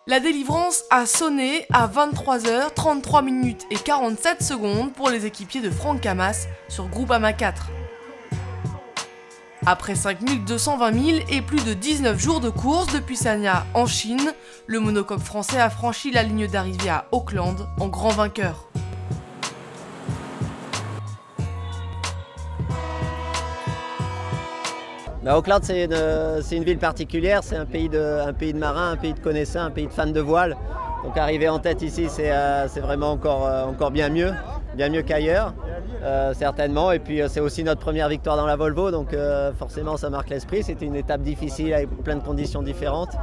La délivrance a sonné à 23h33 et 47 secondes pour les équipiers de Franck Hamas sur Groupama 4. Après 5220 milles et plus de 19 jours de course depuis Sanya en Chine, le monocoque français a franchi la ligne d'arrivée à Auckland en grand vainqueur. Auckland, c'est une ville particulière, c'est un pays de marins, un pays de connaisseurs, un pays de fans de voile. Donc arriver en tête ici, c'est vraiment encore bien mieux qu'ailleurs, certainement. Et puis c'est aussi notre première victoire dans la Volvo, donc forcément ça marque l'esprit. C'était une étape difficile avec plein de conditions différentes.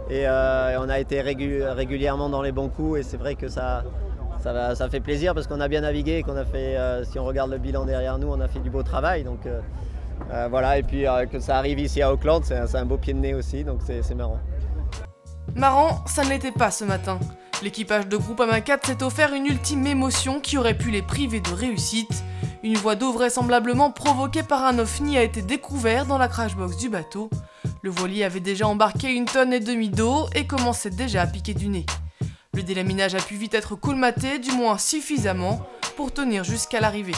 Et on a été régulièrement dans les bons coups et c'est vrai que ça fait plaisir parce qu'on a bien navigué et qu'on a fait, si on regarde le bilan derrière nous, on a fait du beau travail. Donc, voilà, et puis que ça arrive ici à Auckland, c'est un beau pied de nez aussi, donc c'est marrant. Marrant, ça ne l'était pas ce matin. L'équipage de Groupama 4 s'est offert une ultime émotion qui aurait pu les priver de réussite. Une voie d'eau vraisemblablement provoquée par un ovni a été découverte dans la crashbox du bateau. Le voilier avait déjà embarqué 1,5 tonnes d'eau et commençait déjà à piquer du nez. Le délaminage a pu vite être colmaté, du moins suffisamment, pour tenir jusqu'à l'arrivée.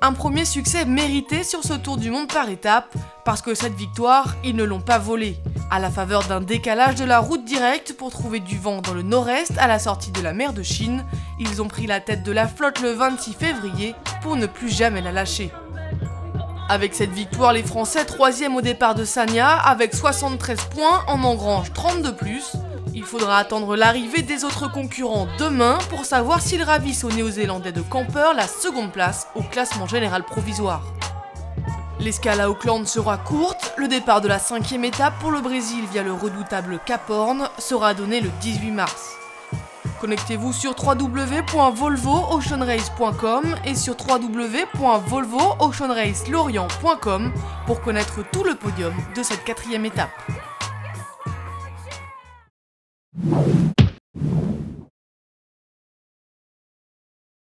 Un premier succès mérité sur ce tour du monde par étapes, parce que cette victoire, ils ne l'ont pas volée. À la faveur d'un décalage de la route directe pour trouver du vent dans le nord-est à la sortie de la mer de Chine, ils ont pris la tête de la flotte le 26 février pour ne plus jamais la lâcher. Avec cette victoire, les Français 3e au départ de Sanya, avec 73 points, en engrangent 30 de plus. Il faudra attendre l'arrivée des autres concurrents demain pour savoir s'ils ravissent aux Néo-Zélandais de Camper la seconde place au classement général provisoire. L'escale à Auckland sera courte, le départ de la 5e étape pour le Brésil via le redoutable Cap Horn sera donné le 18 mars. Connectez-vous sur www.volvooceanrace.com et sur www.volvooceanracelorient.com pour connaître tout le podium de cette 4e étape.